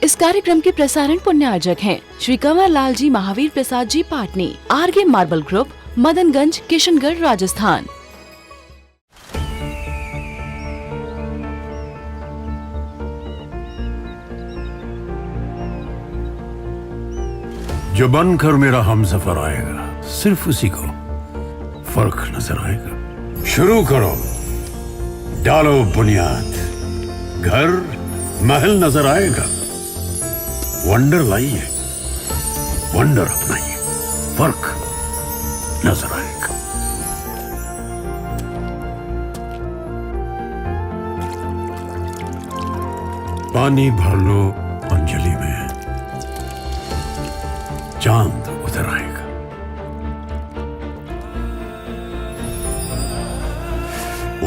इस कार्यक्रम के प्रसारण पुण्यार्जक हैं Shri Kanwar Lal ji Mahavir Prasad ji Patni, RK marble group, Madanganj, Kishangarh, Rajasthan. जो बनकर मेरा हमसफर आएगा, सिर्फ उसी को फर्क नजर आएगा। शुरू करो, डालो बुनियाद, घर महल नजर आएगा। वंडर लाइए, वंडर अपनाइए, फर्क नजर आएगा। पानी भर लो अंजलि में, चांद उतर आएगा।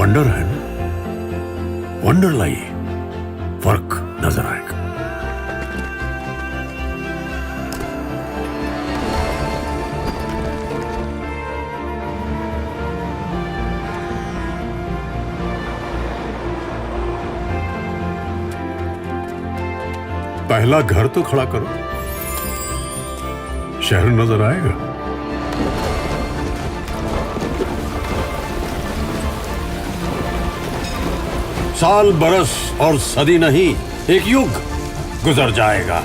वंडर है ना, वंडर लाइए, फर्क नजर आएगा। पहला घर तो खड़ा करो, शहर नजर आएगा। साल बरस और सदी नहीं, एक युग गुजर जाएगा।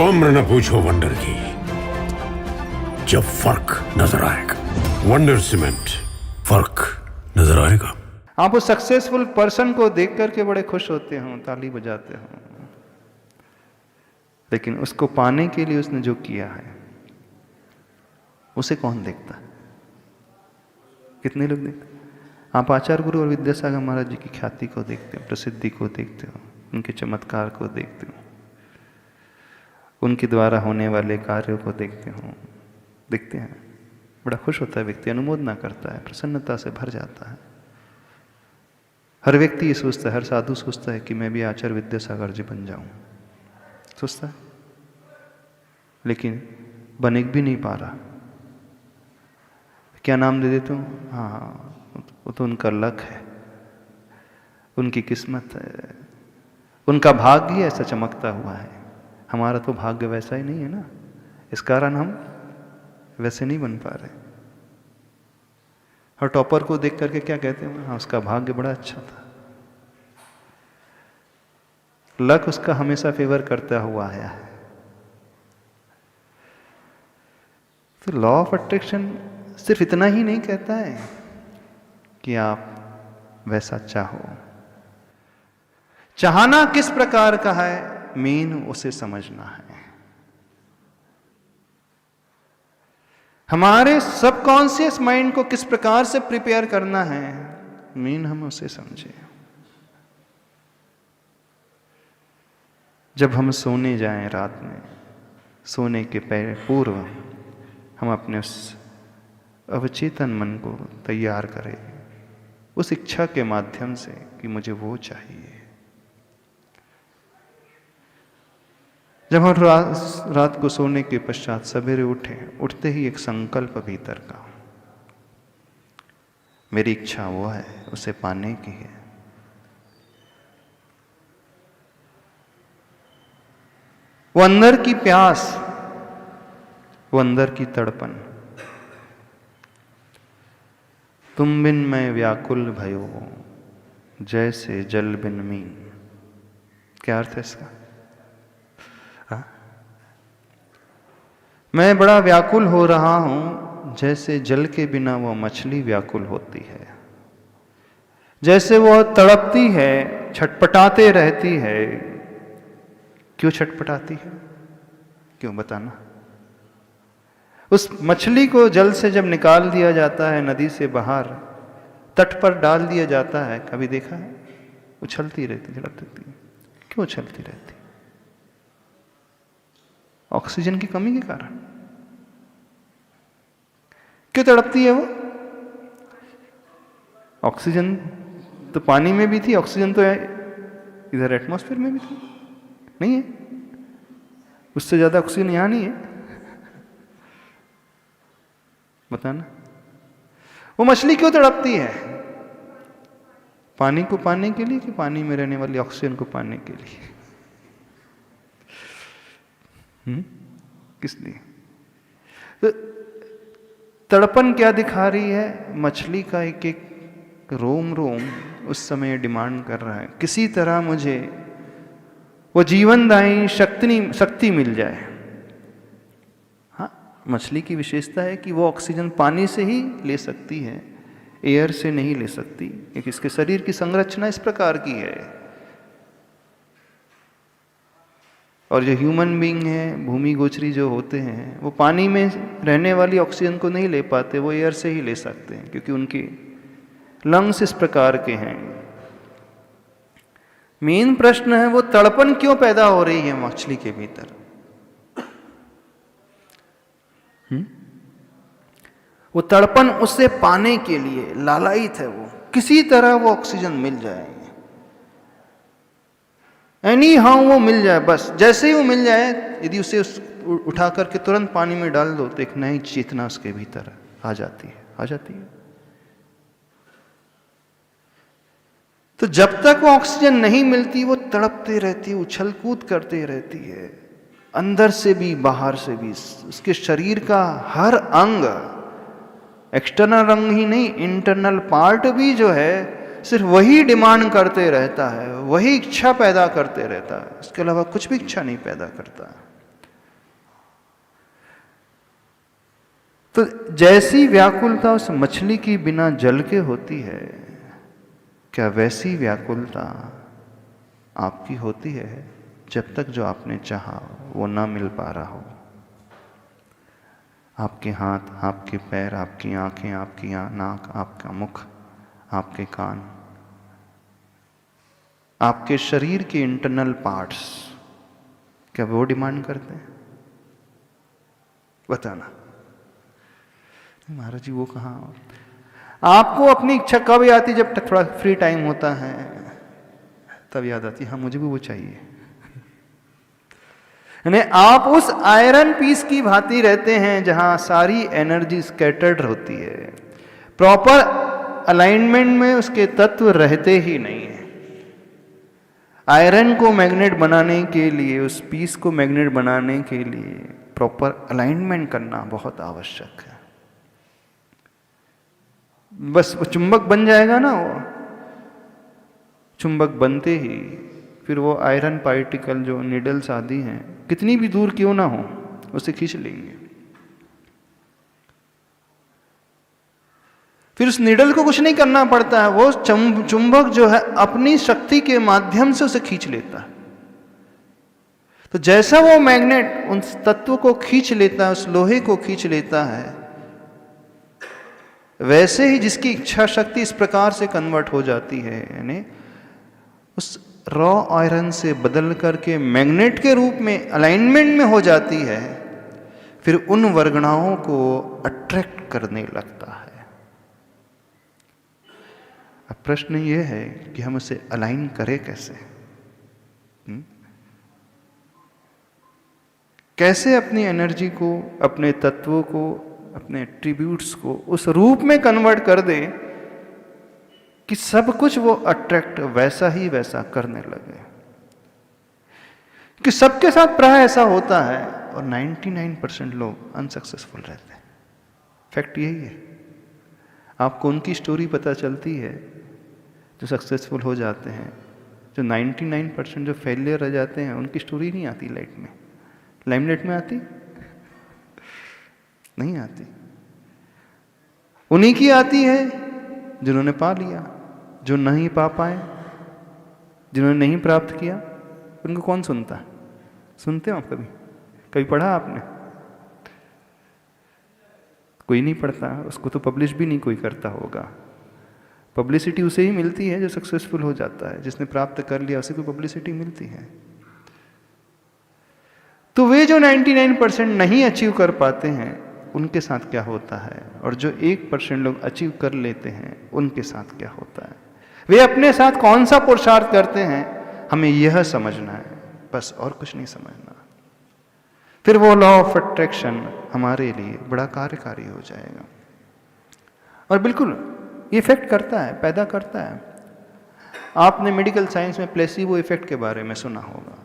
उम्र न पूछो वंडर की, जब फर्क नजर आएगा। वंडर सीमेंट, फर्क नजर आएगा। आप उस सक्सेसफुल पर्सन को देख करके बड़े खुश होते हो, ताली बजाते हो, लेकिन उसको पाने के लिए उसने जो किया है उसे कौन देखता है? कितने लोग देखते हैं? आप आचार्य गुरु और विद्यासागर महाराज जी की ख्याति को देखते हो, प्रसिद्धि को देखते हो, उनके चमत्कार को देखते हो, उनके द्वारा होने वाले कार्यों को देखते हैं, बड़ा खुश होता है व्यक्ति, अनुमोदना करता है, प्रसन्नता से भर जाता है। हर व्यक्ति ये सोचता है, हर साधु सोचता है कि मैं भी आचार्य विद्यासागर जी बन जाऊं, सोचता है, लेकिन बन भी नहीं पा रहा। क्या नाम दे देते हूँ? हाँ, वो तो उनका लक है, उनकी किस्मत है, उनका भाग्य ही ऐसा चमकता हुआ है। हमारा तो भाग्य वैसा ही नहीं है ना, इस कारण हम वैसे नहीं बन पा रहे। और टॉपर को देख करके क्या कहते हैं? हाँ, उसका भाग्य बड़ा अच्छा था, लक उसका हमेशा फेवर करता हुआ आया है। तो लॉ ऑफ अट्रैक्शन सिर्फ इतना ही नहीं कहता है कि आप वैसा चाहो। चाहना किस प्रकार का है, मेन उसे समझना है। हमारे सबकॉन्शियस माइंड को किस प्रकार से प्रिपेयर करना है, मेन हम उसे समझे। जब हम सोने जाएं रात में, सोने के पूर्व हम अपने उस अवचेतन मन को तैयार करें उस इच्छा के माध्यम से कि मुझे वो चाहिए। जब हम रात को सोने के पश्चात सवेरे उठते ही एक संकल्प भीतर का, मेरी इच्छा वो है, उसे पाने की है। वो अंदर की प्यास, वो अंदर की तड़पन, तुम बिन मैं व्याकुल भयो जैसे जल बिन मीन। क्या अर्थ है इसका? मैं बड़ा व्याकुल हो रहा हूं, जैसे जल के बिना वो मछली व्याकुल होती है, जैसे वो तड़पती है, छटपटाते रहती है। क्यों छटपटाती है? क्यों बताना? उस मछली को जल से जब निकाल दिया जाता है, नदी से बाहर तट पर डाल दिया जाता है, कभी देखा है? उछलती रहती, तड़पती। क्यों उछलती रहती? ऑक्सीजन की कमी के कारण। क्यों तड़पती है वो? ऑक्सीजन तो पानी में भी थी, ऑक्सीजन तो इधर एटमॉस्फेयर में भी थी, नहीं है? उससे ज्यादा ऑक्सीजन यहां नहीं है, बताना। वो मछली क्यों तड़पती है? पानी को पाने के लिए कि पानी में रहने वाली ऑक्सीजन को पाने के लिए? किस लिए? तो तड़पन क्या दिखा रही है? मछली का एक एक रोम रोम उस समय डिमांड कर रहा है, किसी तरह मुझे वो जीवनदायी शक्ति मिल जाए। हाँ, मछली की विशेषता है कि वो ऑक्सीजन पानी से ही ले सकती है, एयर से नहीं ले सकती, क्योंकि इसके शरीर की संरचना इस प्रकार की है। और जो ह्यूमन बीइंग है, भूमि गोचरी जो होते हैं, वो पानी में रहने वाली ऑक्सीजन को नहीं ले पाते, वो एयर से ही ले सकते हैं, क्योंकि उनके लंग्स इस प्रकार के हैं। मेन प्रश्न है वो तड़पन क्यों पैदा हो रही है मछली के भीतर? वो तड़पन उससे पाने के लिए लालायित है, वो किसी तरह वो ऑक्सीजन मिल जाए, एनी हाउ वो मिल जाए, बस जैसे ही वो मिल जाए, यदि उसे उठा करके तुरंत पानी में डाल दो तो एक नई चेतना उसके भीतर आ जाती है। तो जब तक वो ऑक्सीजन नहीं मिलती वो तड़पती रहती है, उछल कूद करती रहती है, अंदर से भी बाहर से भी। उसके शरीर का हर अंग, एक्सटर्नल अंग ही नहीं, इंटरनल पार्ट भी जो है सिर्फ वही डिमांड करते रहता है, वही इच्छा पैदा करते रहता है, इसके अलावा कुछ भी इच्छा नहीं पैदा करता। तो जैसी व्याकुलता उस मछली की बिना जल के होती है, क्या वैसी व्याकुलता आपकी होती है जब तक जो आपने चाहा वो ना मिल पा रहा हो? आपके हाथ, आपके पैर, आपकी आंखें, आपकी नाक, आपका मुख, आपके कान, आपके शरीर के इंटरनल पार्ट्स, क्या वो डिमांड करते हैं? बताना। महाराज जी वो कहाँ? आपको अपनी इच्छा कब आती? जब थोड़ा फ्री टाइम होता है तब याद आती है, हाँ मुझे भी वो चाहिए। यानी आप उस आयरन पीस की भांति रहते हैं जहां सारी एनर्जी स्कैटर्ड होती है, प्रॉपर अलाइनमेंट में उसके तत्व रहते ही नहीं है। आयरन को मैग्नेट बनाने के लिए, उस पीस को मैग्नेट बनाने के लिए प्रॉपर अलाइनमेंट करना बहुत आवश्यक है। बस वो चुंबक बन जाएगा ना, वो चुंबक बनते ही फिर वो आयरन पार्टिकल जो निडल्स आदि हैं, कितनी भी दूर क्यों ना हो, उसे खींच लेंगे। फिर उस निडल को कुछ नहीं करना पड़ता है, वो चुंबक जो है अपनी शक्ति के माध्यम से उसे खींच लेता है। तो जैसा वो मैग्नेट उन तत्व को खींच लेता है, उस लोहे को खींच लेता है, वैसे ही जिसकी इच्छा शक्ति इस प्रकार से कन्वर्ट हो जाती है, यानी उस रॉ आयरन से बदल करके मैग्नेट के रूप में अलाइनमेंट में हो जाती है, फिर उन वर्गणाओं को अट्रैक्ट करने लगता है। अब प्रश्न ये है कि हम उसे अलाइन करें कैसे? कैसे अपनी एनर्जी को, अपने तत्वों को, अपने एट्रीब्यूट्स को उस रूप में कन्वर्ट कर दें कि सब कुछ वो अट्रैक्ट वैसा ही वैसा करने लगे। कि सबके साथ प्राय ऐसा होता है और 99% लोग अनसक्सेसफुल रहते हैं। फैक्ट यही है। आपको उनकी स्टोरी पता चलती है जो सक्सेसफुल हो जाते हैं, जो 99% जो फेलियर रह जाते हैं उनकी स्टोरी नहीं आती लाइट में। लाइमलाइट में आती नहीं आती, उन्हीं की आती है जिन्होंने पा लिया। जो नहीं पा पाए, जिन्होंने नहीं प्राप्त किया, उनको कौन सुनता? सुनते हो आप? कभी पढ़ा आपने? कोई नहीं पढ़ता, उसको तो पब्लिश भी नहीं कोई करता होगा। पब्लिसिटी उसे ही मिलती है जो सक्सेसफुल हो जाता है, जिसने प्राप्त कर लिया उसे को पब्लिसिटी मिलती है। तो वे जो 99% नहीं अचीव कर पाते हैं उनके साथ क्या होता है, और जो 1% लोग अचीव कर लेते हैं उनके साथ क्या होता है, वे अपने साथ कौन सा पुरुषार्थ करते हैं, हमें यह समझना है, बस और कुछ नहीं समझना। फिर वो लॉ ऑफ अट्रैक्शन हमारे लिए बड़ा कार्यकारी हो जाएगा और बिल्कुल इफेक्ट करता है, पैदा करता है। आपने मेडिकल साइंस में प्लेसिबो इफेक्ट के बारे में सुना होगा।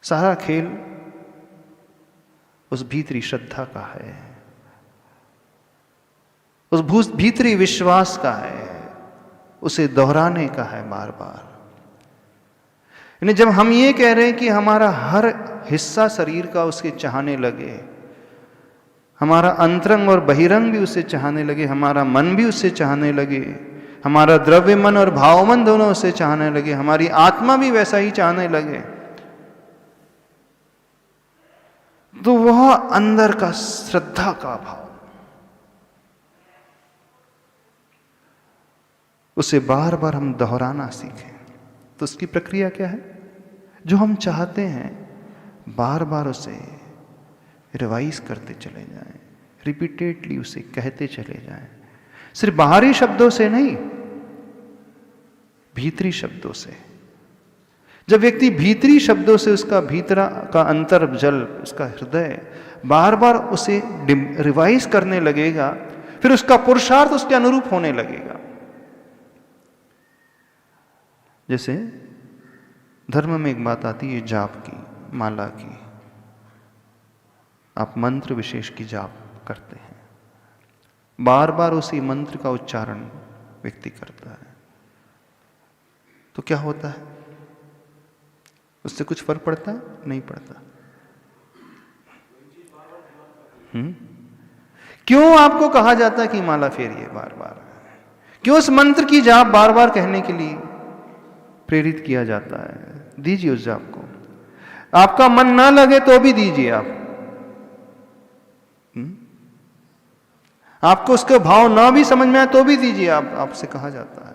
सारा खेल उस भीतरी श्रद्धा का है, उस भीतरी विश्वास का है, उसे दोहराने का है बार बार। यानी जब हम ये कह रहे हैं कि हमारा हर हिस्सा शरीर का उसके चाहने लगे, हमारा अंतरंग और बहिरंग भी उसे चाहने लगे, हमारा मन भी उसे चाहने लगे, हमारा द्रव्य मन और भाव मन दोनों उसे चाहने लगे, हमारी आत्मा भी वैसा ही चाहने लगे, तो वह अंदर का श्रद्धा का भाव, उसे बार बार हम दोहराना सीखें। तो उसकी प्रक्रिया क्या है? जो हम चाहते हैं बार बार उसे रिवाइज करते चले जाएं, रिपीटेडली उसे कहते चले जाएं, सिर्फ बाहरी शब्दों से नहीं, भीतरी शब्दों से। जब व्यक्ति भीतरी शब्दों से उसका भीतरा का अंतर जल, उसका हृदय बार बार उसे रिवाइज करने लगेगा, फिर उसका पुरुषार्थ उसके अनुरूप होने लगेगा। जैसे धर्म में एक बात आती है जाप की, माला की। आप मंत्र विशेष की जाप करते हैं, बार बार उसी मंत्र का उच्चारण व्यक्ति करता है, तो क्या होता है? उससे कुछ फर्क पड़ता है? नहीं पड़ता। क्यों आपको कहा जाता है कि माला फेरिए बार बार? क्यों उस मंत्र की जाप बार बार कहने के लिए प्रेरित किया जाता है? दीजिए उस जाप को। आपका मन ना लगे तो भी दीजिए आप। आपको उसके भाव ना भी समझ में आए तो भी दीजिए आप, आपसे कहा जाता है।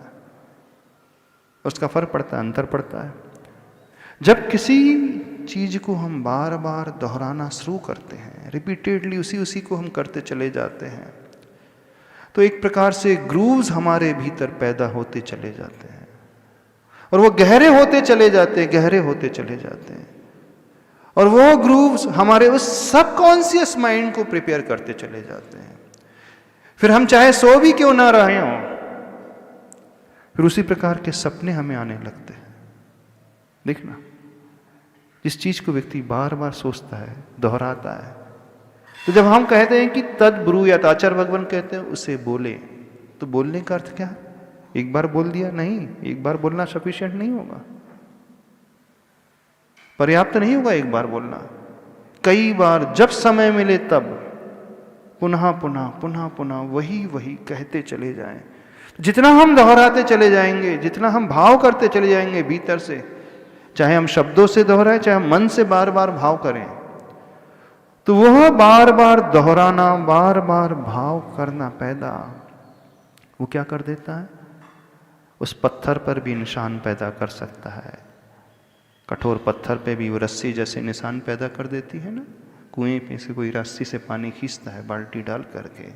उसका फर्क पड़ता है, अंतर पड़ता है। जब किसी चीज को हम बार बार दोहराना शुरू करते हैं, रिपीटेडली उसी को हम करते चले जाते हैं, तो एक प्रकार से ग्रूव्स हमारे भीतर पैदा होते चले जाते हैं, और वो गहरे होते चले जाते हैं, गहरे होते चले जाते हैं, और वो ग्रूव्स हमारे उस सबकॉन्शियस माइंड को प्रिपेयर करते चले जाते हैं। फिर हम चाहे सो भी क्यों ना रहे हों, फिर उसी प्रकार के सपने हमें आने लगते हैं। देखना, जिस चीज को व्यक्ति बार बार सोचता है, दोहराता है, तो जब हम कहते हैं कि तद ब्रूयात, आचार्य भगवान कहते हैं उसे बोले, तो बोलने का अर्थ क्या है? एक बार बोल दिया? नहीं, एक बार बोलना सफिशिएंट नहीं होगा, पर्याप्त नहीं होगा एक बार बोलना। कई बार जब समय मिले तब पुनः पुनः पुनः पुनः वही कहते चले जाएं। जितना हम दोहराते चले जाएंगे, जितना हम भाव करते चले जाएंगे भीतर से, चाहे हम शब्दों से दोहराएं, चाहे हम मन से बार बार भाव करें, तो वह बार बार दोहराना, बार बार भाव करना पैदा, वो क्या कर देता है? उस पत्थर पर भी निशान पैदा कर सकता है। कठोर पत्थर पे भी वो रस्सी जैसे निशान पैदा कर देती है ना। कुएं पे से कोई रस्सी से पानी खींचता है बाल्टी डाल करके,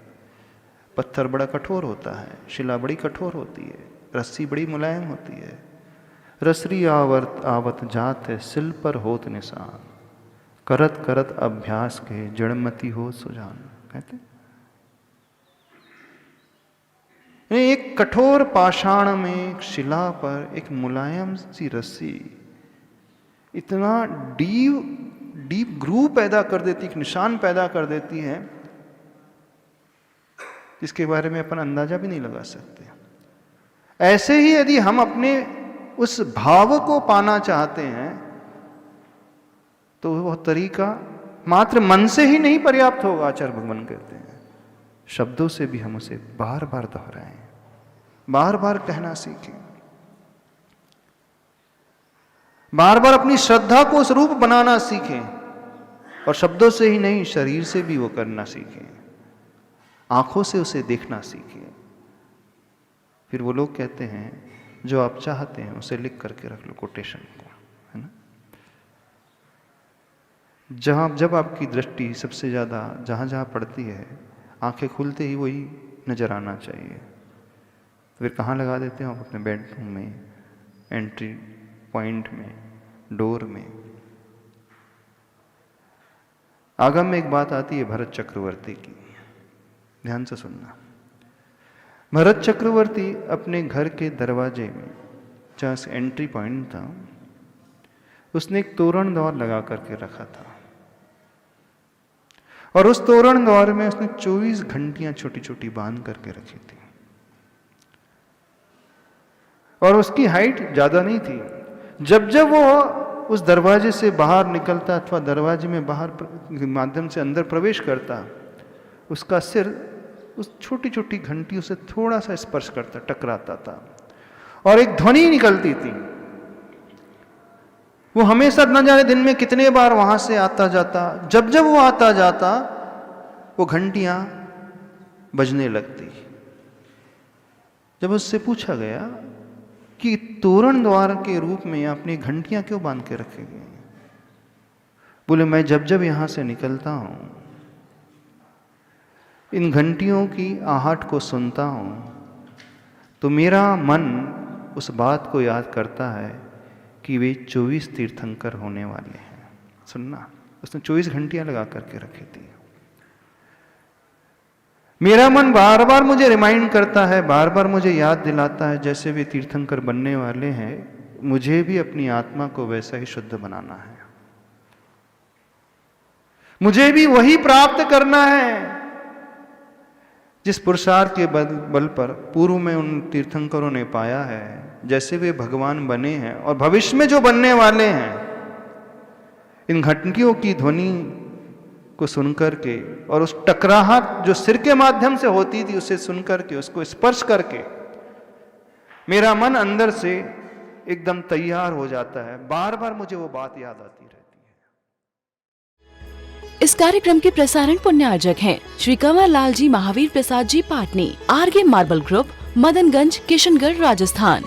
पत्थर बड़ा कठोर होता है, शिला बड़ी कठोर होती है, रस्सी बड़ी मुलायम होती है। रसरी आवत जात है, सिल पर होत निशान, करत करत अभ्यास के जड़मती हो सुजान। कहते एक कठोर पाषाण में, एक शिला पर एक मुलायम सी रस्सी इतना डीप ग्रूव पैदा कर देती, एक निशान पैदा कर देती है, जिसके बारे में अपन अंदाजा भी नहीं लगा सकते। ऐसे ही यदि हम अपने उस भाव को पाना चाहते हैं, तो वह तरीका मात्र मन से ही नहीं पर्याप्त होगा। आचार्य भगवान कहते हैं शब्दों से भी हम उसे बार बार दोहराएं, बार बार कहना सीखें, बार बार अपनी श्रद्धा को उस रूप बनाना सीखें, और शब्दों से ही नहीं, शरीर से भी वो करना सीखें, आंखों से उसे देखना सीखें। फिर वो लोग कहते हैं जो आप चाहते हैं उसे लिख करके रख लो, कोटेशन को, है ना। जब आपकी दृष्टि सबसे ज्यादा जहां जहां पड़ती है, आंखें खुलते ही वही नजर आना चाहिए। फिर कहाँ लगा देते हो आप? अपने बेडरूम में, एंट्री पॉइंट में, डोर में। आगम में एक बात आती है भरत चक्रवर्ती की, ध्यान से सुनना। भरत चक्रवर्ती अपने घर के दरवाजे में, जहाँ से एंट्री पॉइंट था, उसने एक तोरण द्वार लगा करके रखा था और उस तोरण द्वार में उसने 24 घंटियां छोटी छोटी बांध करके रखी थी और उसकी हाइट ज्यादा नहीं थी। जब जब वो उस दरवाजे से बाहर निकलता अथवा दरवाजे में बाहर माध्यम से अंदर प्रवेश करता, उसका सिर उस छोटी छोटी घंटियों से थोड़ा सा स्पर्श करता, टकराता था और एक ध्वनि निकलती थी। वो हमेशा न जाने दिन में कितने बार वहां से आता जाता, जब जब वो आता जाता वो घंटियां बजने लगती। जब उससे पूछा गया कि तोरण द्वार के रूप में आपने घंटियां क्यों बांध के रखेंगे, बोले मैं जब जब यहां से निकलता हूं इन घंटियों की आहट को सुनता हूं तो मेरा मन उस बात को याद करता है कि वे 24 तीर्थंकर होने वाले हैं। सुनना, उसने 24 घंटियां लगा करके रखी थी। मेरा मन बार बार मुझे रिमाइंड करता है, बार बार मुझे याद दिलाता है, जैसे वे तीर्थंकर बनने वाले हैं मुझे भी अपनी आत्मा को वैसा ही शुद्ध बनाना है, मुझे भी वही प्राप्त करना है जिस पुरुषार्थ के बल पर पूर्व में उन तीर्थंकरों ने पाया है, जैसे वे भगवान बने हैं और भविष्य में जो बनने वाले हैं। इन घंटियों की ध्वनि को सुनकर के और उस टकराहट जो सिर के माध्यम से होती थी उसे सुनकर के, उसको स्पर्श करके मेरा मन अंदर से एकदम तैयार हो जाता है। बार बार मुझे वो बात याद आती रहती है। इस कार्यक्रम के प्रसारण पुण्यार्जक हैं श्री कंवर लाल जी महावीर प्रसाद जी पाटनी, आरगे मार्बल ग्रुप, मदनगंज, किशनगढ़, राजस्थान।